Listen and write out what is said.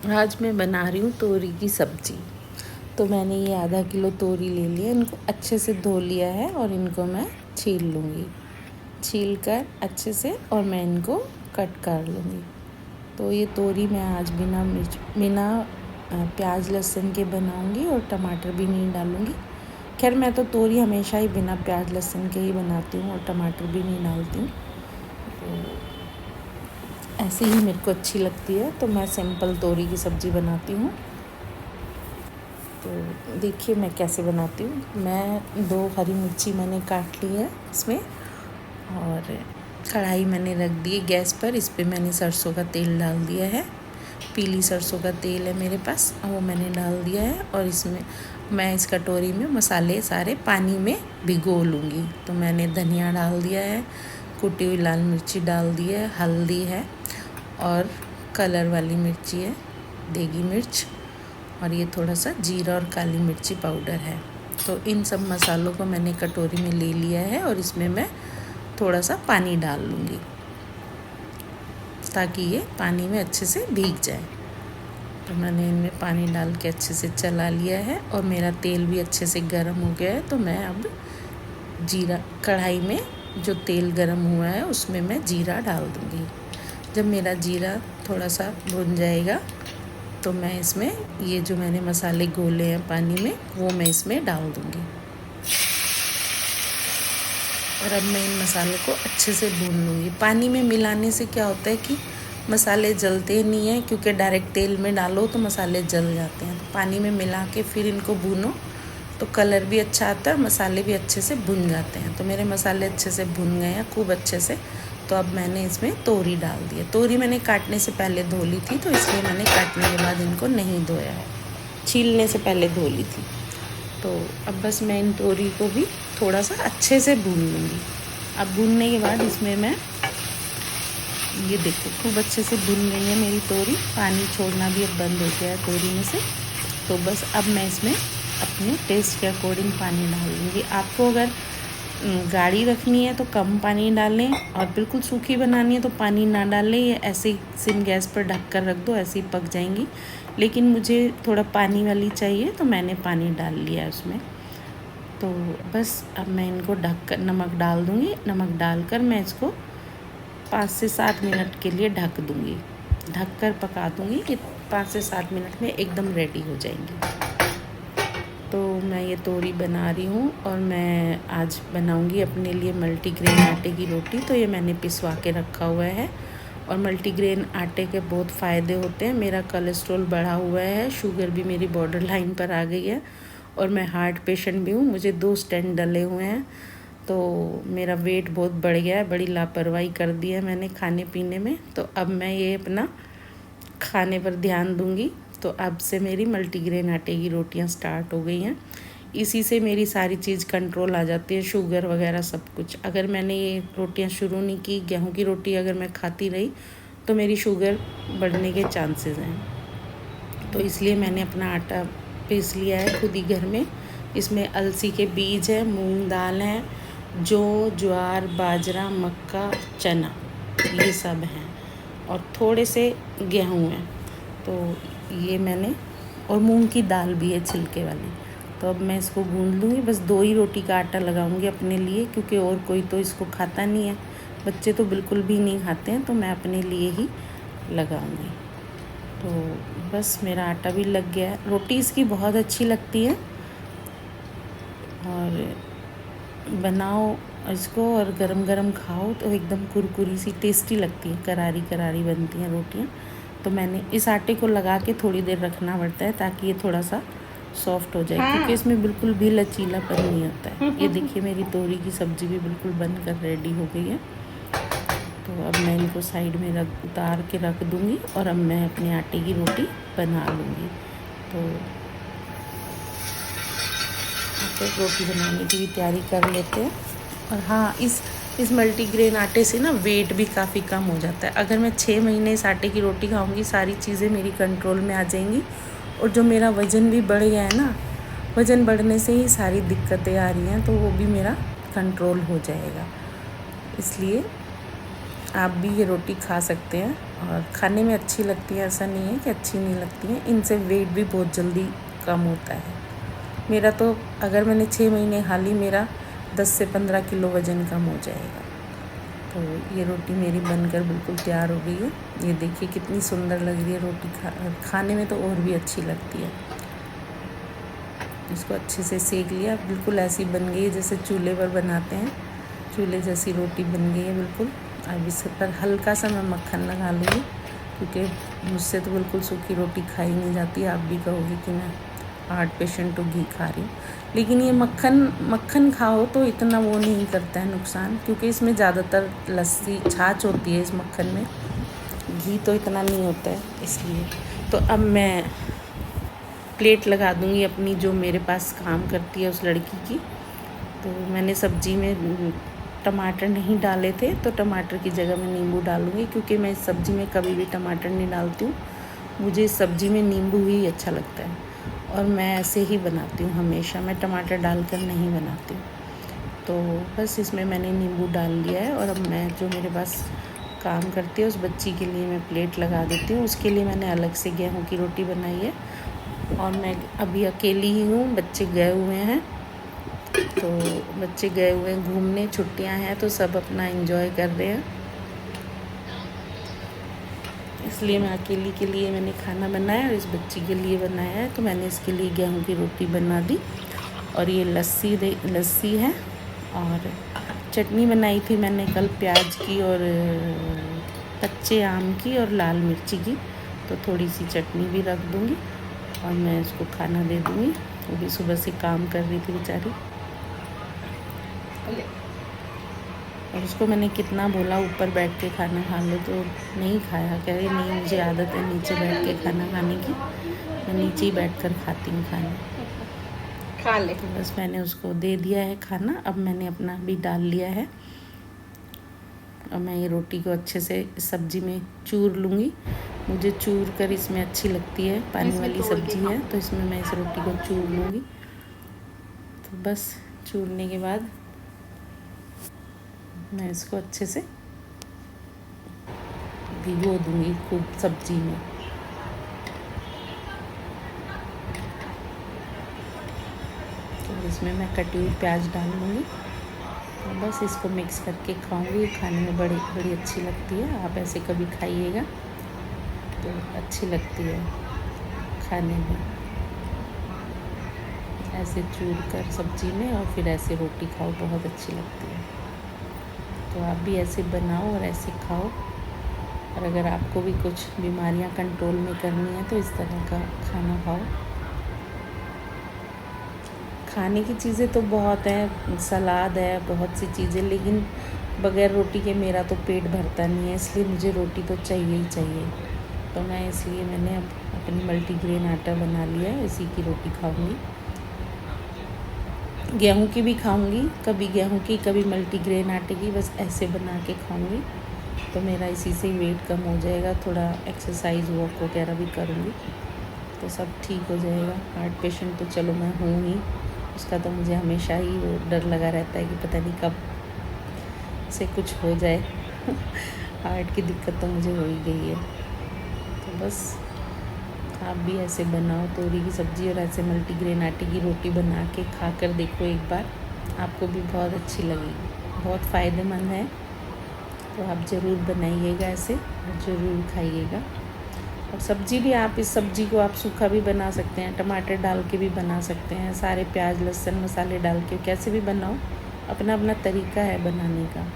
आज मैं बना रही हूँ तोरी की सब्ज़ी। तो मैंने ये आधा किलो तोरी ले लिया, इनको अच्छे से धो लिया है और इनको मैं छील लूँगी। छील कर अच्छे से और मैं इनको कट कर लूँगी। तो ये तोरी मैं आज बिना प्याज लहसुन के बनाऊँगी और टमाटर भी नहीं डालूँगी। खैर मैं तो तोरी हमेशा ही बिना प्याज लहसुन के ही बनाती हूँ और टमाटर भी नहीं डालती हूँ। तो ऐसे ही मेरे को अच्छी लगती है, तो मैं सिंपल तोरी की सब्ज़ी बनाती हूँ। तो देखिए मैं कैसे बनाती हूँ। मैं 2 हरी मिर्ची मैंने काट ली है इसमें, और कढ़ाई मैंने रख दी है गैस पर। इस पे मैंने सरसों का तेल डाल दिया है। पीली सरसों का तेल है मेरे पास, वो मैंने डाल दिया है। और इसमें मैं इस कटोरी में मसाले सारे पानी में भिगो लूँगी। तो मैंने धनिया डाल दिया है, कुटी हुई लाल मिर्ची डाल दी है, हल्दी है और कलर वाली मिर्ची है, देगी मिर्च, और ये थोड़ा सा जीरा और काली मिर्ची पाउडर है। तो इन सब मसालों को मैंने कटोरी में ले लिया है और इसमें मैं थोड़ा सा पानी डाल लूँगी ताकि ये पानी में अच्छे से भीग जाए। तो मैंने इनमें पानी डाल के अच्छे से चला लिया है और मेरा तेल भी अच्छे से गर्म हो गया है। तो मैं अब जीरा, कढ़ाई में जो तेल गर्म हुआ है उसमें मैं जीरा डाल दूँगी। जब मेरा जीरा थोड़ा सा भुन जाएगा तो मैं इसमें ये जो मैंने मसाले घोले हैं पानी में, वो मैं इसमें डाल दूँगी। और अब मैं इन मसालों को अच्छे से भून लूँगी। पानी में मिलाने से क्या होता है कि मसाले जलते नहीं हैं, क्योंकि डायरेक्ट तेल में डालो तो मसाले जल जाते हैं। तो पानी में मिला के फिर इनको भूनो तो कलर भी अच्छा आता है, मसाले भी अच्छे से भुन जाते हैं। तो मेरे मसाले अच्छे से भुन गए हैं खूब अच्छे से। तो अब मैंने इसमें तोरी डाल दी है। तोरी मैंने काटने से पहले धो ली थी, तो इसलिए मैंने काटने के बाद इनको नहीं धोया है, छीलने से पहले धो ली थी। तो अब बस मैं इन तोरी को भी थोड़ा सा अच्छे से भून लूँगी। अब भूनने के बाद इसमें मैं, ये देखो खूब अच्छे से भुन गई है मेरी तोरी, पानी छोड़ना भी अब बंद हो गया है तोरी में से। तो बस अब मैं इसमें अपने टेस्ट के अकॉर्डिंग पानी डाल दूँगी। आपको अगर गाढ़ी रखनी है तो कम पानी डालें, और बिल्कुल सूखी बनानी है तो पानी ना डालें। ये ऐसे ही सिम गैस पर ढक कर रख दो, ऐसे ही पक जाएंगी। लेकिन मुझे थोड़ा पानी वाली चाहिए तो मैंने पानी डाल लिया है उसमें। तो बस अब मैं इनको ढक कर नमक डाल दूँगी। नमक डालकर मैं इसको 5 से 7 मिनट के लिए ढक दूँगी, ढक कर पका दूँगी। कि 5 से 7 मिनट में एकदम रेडी हो जाएंगी। तो मैं ये तोरी बना रही हूँ और मैं आज बनाऊँगी अपने लिए मल्टीग्रेन आटे की रोटी। तो ये मैंने पिसवा के रखा हुआ है। और मल्टीग्रेन आटे के बहुत फ़ायदे होते हैं। मेरा कोलेस्ट्रॉल बढ़ा हुआ है, शुगर भी मेरी बॉर्डर लाइन पर आ गई है, और मैं हार्ट पेशेंट भी हूँ। मुझे 2 स्टेंट डले हुए हैं। तो मेरा वेट बहुत बढ़ गया है, बड़ी लापरवाही कर दी है मैंने खाने पीने में। तो अब मैं ये अपना खाने पर ध्यान दूँगी। तो अब से मेरी मल्टीग्रेन आटे की रोटियां स्टार्ट हो गई हैं। इसी से मेरी सारी चीज़ कंट्रोल आ जाती है, शुगर वगैरह सब कुछ। अगर मैंने ये रोटियां शुरू नहीं की, गेहूं की रोटी अगर मैं खाती रही तो मेरी शुगर बढ़ने के चांसेस हैं। तो इसलिए मैंने अपना आटा पीस लिया है खुद ही घर में। इसमें अलसी के बीज है, मूंग दाल है, जौ, ज्वार, बाजरा, मक्का, चना, ये सब हैं, और थोड़े से गेहूँ हैं। तो ये मैंने, और मूंग की दाल भी है छिलके वाली। तो अब मैं इसको गूंद लूँगी। बस 2 ही रोटी का आटा लगाऊंगी अपने लिए, क्योंकि और कोई तो इसको खाता नहीं है। बच्चे तो बिल्कुल भी नहीं खाते हैं, तो मैं अपने लिए ही लगाऊंगी। तो बस मेरा आटा भी लग गया है। रोटी इसकी बहुत अच्छी लगती है, और बनाओ इसको और गरम गरम खाओ तो एकदम कुरकुरी सी टेस्टी लगती है, करारी करारी बनती हैं रोटियाँ। तो मैंने इस आटे को लगा के थोड़ी देर रखना पड़ता है ताकि ये थोड़ा सा सॉफ्ट हो जाए, क्योंकि इसमें बिल्कुल भी लचीलापन नहीं होता है। ये देखिए मेरी तोरी की सब्ज़ी भी बिल्कुल बनकर रेडी हो गई है। तो अब मैं इनको साइड में उतार के रख दूँगी, और अब मैं अपने आटे की रोटी बना लूँगी। तो आटे की रोटी बनाने की भी तैयारी कर लेते हैं। और हाँ, इस मल्टीग्रेन आटे से ना वेट भी काफ़ी कम हो जाता है। अगर मैं 6 महीने इस आटे की रोटी खाऊंगी, सारी चीज़ें मेरी कंट्रोल में आ जाएंगी। और जो मेरा वज़न भी बढ़ गया है ना, वज़न बढ़ने से ही सारी दिक्कतें आ रही हैं, तो वो भी मेरा कंट्रोल हो जाएगा। इसलिए आप भी ये रोटी खा सकते हैं। और खाने में अच्छी लगती है, ऐसा नहीं है कि अच्छी नहीं लगती हैं। इनसे वेट भी बहुत जल्दी कम होता है। मेरा तो अगर मैंने 6 महीने खा ली, मेरा 10 से 15 किलो वज़न कम हो जाएगा। तो ये रोटी मेरी बनकर बिल्कुल तैयार हो गई है। ये देखिए कितनी सुंदर लग रही है रोटी, खाने में तो और भी अच्छी लगती है। इसको अच्छे से सेक लिया, बिल्कुल ऐसी बन गई है जैसे चूल्हे पर बनाते हैं। चूल्हे जैसी रोटी बन गई है बिल्कुल। अब इस पर हल्का सा मैं मक्खन लगा लूँगी, क्योंकि मुझसे तो बिल्कुल सूखी रोटी खाई नहीं जाती। आप भी कहोगे कि मैं हार्ट पेशेंट हूँ, घी खा रही हूँ, लेकिन ये मक्खन खाओ तो इतना वो नहीं करता है नुकसान, क्योंकि इसमें ज़्यादातर लस्सी छाछ होती है इस मक्खन में, घी तो इतना नहीं होता है इसलिए। तो अब मैं प्लेट लगा दूँगी अपनी, जो मेरे पास काम करती है उस लड़की की। तो मैंने सब्ज़ी में टमाटर नहीं डाले थे, तो टमाटर की जगह मैं नींबू डालूँगी, क्योंकि मैं इस सब्ज़ी में कभी भी टमाटर नहीं डालती हूँ। मुझे इस सब्ज़ी में नींबू ही अच्छा लगता है, और मैं ऐसे ही बनाती हूँ हमेशा, मैं टमाटर डालकर नहीं बनाती हूँ। तो बस इसमें मैंने नींबू डाल लिया है, और अब मैं जो मेरे पास काम करती है उस बच्ची के लिए मैं प्लेट लगा देती हूँ। उसके लिए मैंने अलग से गेहूँ की रोटी बनाई है, और मैं अभी अकेली ही हूँ, बच्चे गए हुए हैं। तो बच्चे गए हुए हैं घूमने, छुट्टियां हैं तो सब अपना एंजॉय कर रहे हैं, इसलिए मैं अकेली के लिए मैंने खाना बनाया और इस बच्ची के लिए बनाया है। तो मैंने इसके लिए गेहूं की रोटी बना दी, और ये लस्सी है, और चटनी बनाई थी मैंने कल प्याज की और कच्चे आम की और लाल मिर्ची की। तो थोड़ी सी चटनी भी रख दूँगी, और मैं इसको खाना दे दूँगी। वो भी सुबह से काम कर रही थी बेचारी, और उसको मैंने कितना बोला ऊपर बैठ के खाना खा लो, तो नहीं खाया। कह रही नहीं, मुझे आदत है नीचे बैठ के खाना खाने की, मैं नीचे ही बैठ कर खाती हूँ खाना। खा ले। तो बस मैंने उसको दे दिया है खाना। अब मैंने अपना भी डाल लिया है, और मैं ये रोटी को अच्छे से सब्ज़ी में चूर लूँगी। मुझे चूर कर इसमें अच्छी लगती है, पानी वाली सब्ज़ी है, तो इसमें मैं इस रोटी को चूर लूँगी। तो बस चूरने के बाद मैं इसको अच्छे से भिगो दूँगी खूब सब्ज़ी में। तो इसमें मैं कटी हुई प्याज डाल लूँगी, तो बस इसको मिक्स करके खाऊंगी। खाने में बड़ी अच्छी लगती है, आप ऐसे कभी खाइएगा तो अच्छी लगती है खाने में, ऐसे चूर कर सब्ज़ी में और फिर ऐसे रोटी खाओ, बहुत अच्छी लगती है। तो आप भी ऐसे बनाओ और ऐसे खाओ, और अगर आपको भी कुछ बीमारियां कंट्रोल में करनी है तो इस तरह का खाना खाओ। खाने की चीज़ें तो बहुत हैं, सलाद है, बहुत सी चीज़ें, लेकिन बग़ैर रोटी के मेरा तो पेट भरता नहीं है, इसलिए मुझे रोटी तो चाहिए ही चाहिए। तो मैं इसलिए मैंने अब अपनी मल्टीग्रेन आटा बना लिया है, इसी की रोटी खाऊंगी। गेहूं की भी खाऊंगी, कभी गेहूं की कभी मल्टीग्रेन आटे की, बस ऐसे बना के खाऊंगी। तो मेरा इसी से वेट कम हो जाएगा, थोड़ा एक्सरसाइज वॉक वगैरह भी करूँगी तो सब ठीक हो जाएगा। हार्ट पेशेंट तो चलो मैं हूँ ही, उसका तो मुझे हमेशा ही वो डर लगा रहता है कि पता नहीं कब से कुछ हो जाए हार्ट की दिक्कत तो मुझे हो ही गई है। तो बस आप भी ऐसे बनाओ, तोरी की सब्ज़ी और ऐसे मल्टीग्रेन आटे की रोटी बना के खा कर देखो एक बार, आपको भी बहुत अच्छी लगेगी, बहुत फ़ायदेमंद है। तो आप ज़रूर बनाइएगा ऐसे और ज़रूर खाइएगा। और सब्ज़ी भी, आप इस सब्ज़ी को आप सूखा भी बना सकते हैं, टमाटर डाल के भी बना सकते हैं, सारे प्याज लहसुन मसाले डाल के कैसे भी बनाओ, अपना अपना तरीका है बनाने का।